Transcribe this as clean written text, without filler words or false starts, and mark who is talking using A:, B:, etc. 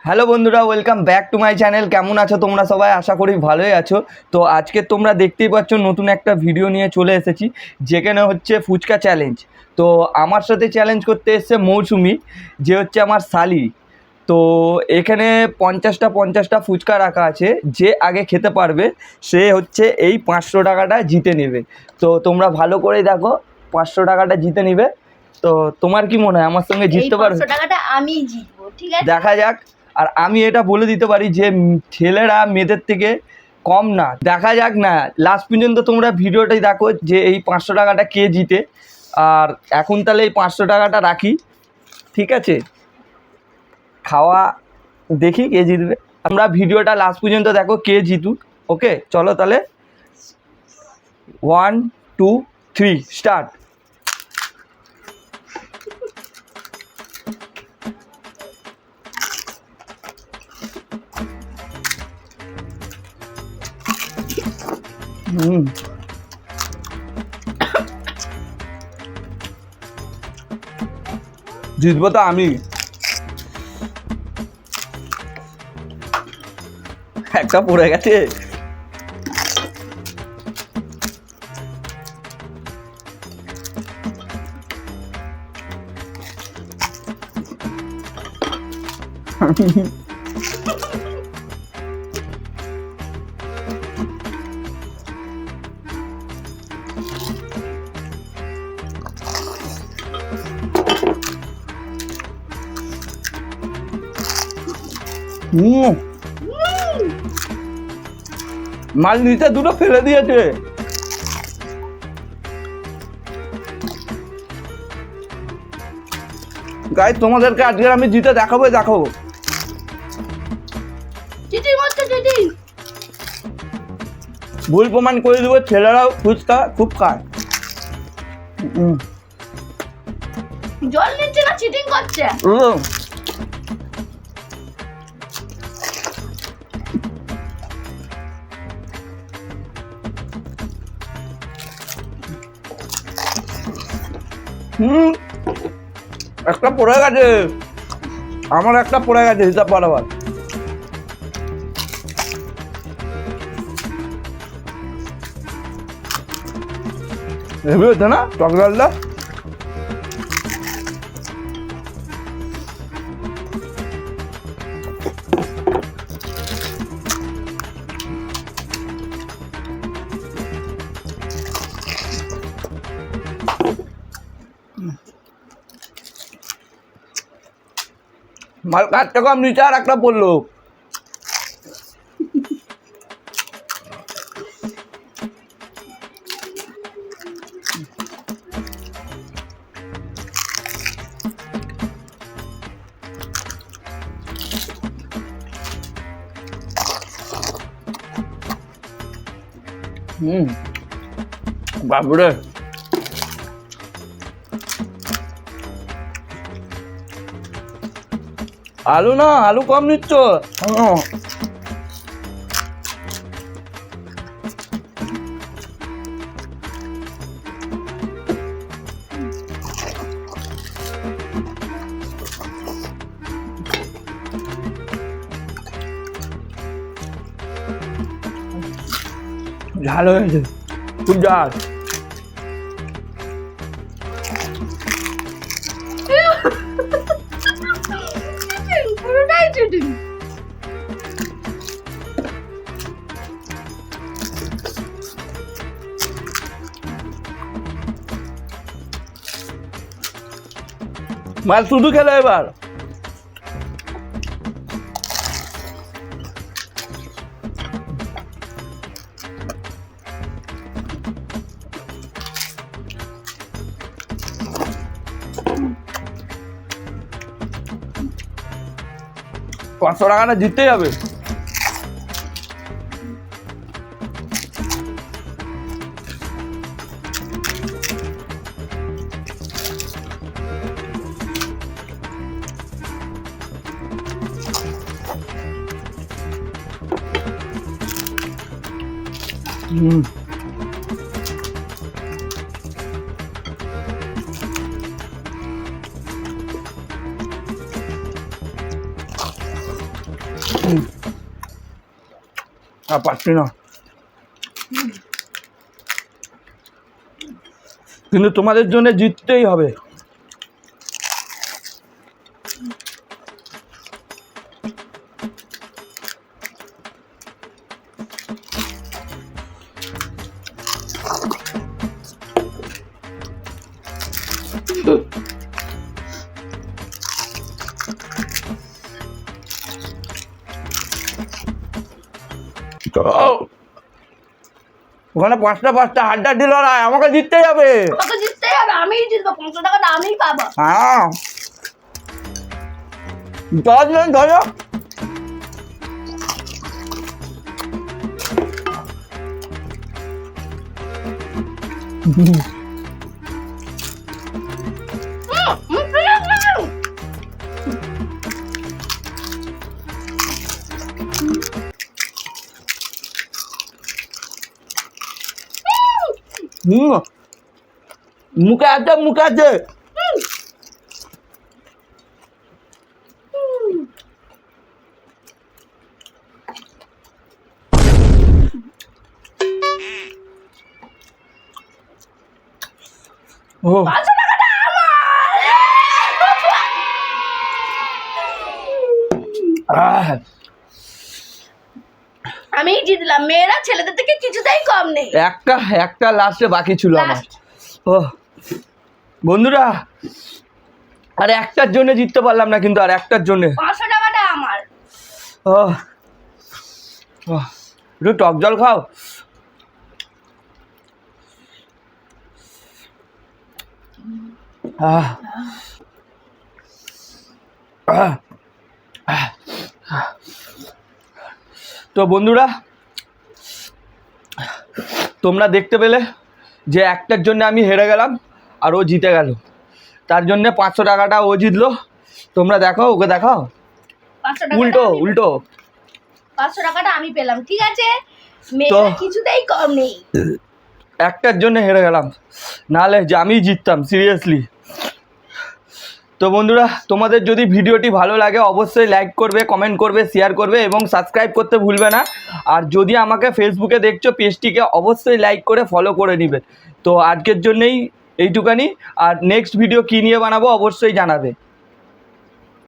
A: Hello বন্ধুরা, welcome back to my channel. কেমন আছো তোমরা সবাই? আশা করি ভালোই আছো। তো আজকে তোমরা দেখতেই পাচ্ছ নতুন একটা ভিডিও নিয়ে চলে এসেছি, যেখানে হচ্ছে ফুচকা চ্যালেঞ্জ। তো আমার সাথে চ্যালেঞ্জ করতে এসছে মৌসুমি, যে হচ্ছে আমার শালি। তো এখানে 50টা ফুচকা রাখা আছে, যে আগে খেতে পারবে সে হচ্ছে এই 500 টাকাটা জিতে নেবে। তো তোমরা ভালো করে দেখো, 500 টাকাটা জিতে নেবে। তো তোমার কি মনে হয় আমার সঙ্গে জিততে পারবে?
B: 500 টাকাটা আমি জিতবো, ঠিক আছে?
A: দেখা যাক। আর আমি এটা বলে দিতে পারি যে ছেলেরা মেয়েদের থেকে কম না। দেখা যাক না, লাস্ট পর্যন্ত তোমরা ভিডিওটাই দেখো যে এই 500 টাকাটা কে জিতে। আর এখন তাহলে এই 500 টাকাটা রাখি, ঠিক আছে? খাওয়া দেখি কে জিতবে। আমরা ভিডিওটা লাস্ট পর্যন্ত দেখো কে জিতুক। ওকে, চলো তাহলে 1 2 3 স্টার্ট। জিতবো তো আমি। একটা পড়ে গেছে। মাল নিচে দুটো ফেলে দিয়েছে। গাইস, তোমাদেরকে আজকে আমি জিতে দেখাবো। ভুল প্রমাণ করে দেবো, ছেলেরাও ফুচকা খুব খায়।
B: জল নিচ্ছে না, চিটিং করছে।
A: একটা পড়ে গেছে, আমার একটা পড়ে গেছে, হিসাব বরাবর। হেভি হচ্ছে না চকলেটটা? মাল কাটতে কম নিচে আর একটা পড়লো। বাবরে, আলু না, আলু কম নিচ্ছ। ঝাল হয়েছে, খুব ঝাল।
B: পুরোটাই চিটিং।
A: মাল শুধু খেলো এবার। পাঁচশো টাকাটা জিততেই হবে। আর পারছি না, কিন্তু তোমাদের জন্য জিততেই হবে। ওখানে পাঁচটা হাড্ডা দিল না, আমাকে জিততেই হবে।
B: আমাকে জিততেই হবে, আমিই জিতবো, 500 টাকাটা আমিই পাবো।
A: হ্যাঁ, 10 জন ধরো। মুখে আছে। ও
B: 500 টাকাটা আমার। আমিই জিতলাম, মেয়েরা ছেলেদের থেকে কিছুতেই কম নেই।
A: একটা লাস্টে বাকি ছিল আমার।
B: Last।
A: ও বন্ধুরা, আর একটার জন্য জিততে পারলাম না, কিন্তু আর একটার জন্য।
B: 500 টাকাটা আমার।
A: ও একটু টক জল খাও। তো বন্ধুরা, তোমরা দেখতে পেলে যে একটার জন্য আমি হেরে গেলাম আর ও জিতে গেল। তার জন্য 500 টাকাটা ও জিতলো। তোমরা দেখো, ওকে দেখাও।
B: 500 টাকা
A: উল্টো
B: 500 টাকাটা আমি পেলাম, ঠিক আছে? মেয়েরা কিছুতেই কম নেই।
A: একটার জন্য হেরে গেলাম, নাহলে যে আমি জিততাম সিরিয়াসলি। তো বন্ধুরা, তোমাদের যদি ভিডিওটি ভালো লাগে অবশ্যই লাইক করবে, কমেন্ট করবে, শেয়ার করবে এবং সাবস্ক্রাইব করতে ভুলবে না। আর যদি আমাকে ফেসবুকে দেখছো, পেজটিকে অবশ্যই লাইক করে ফলো করে নিবে। তো আজকের জন্যই এইটুকানি, আর নেক্সট ভিডিও কী নিয়ে বানাবো অবশ্যই জানাবে।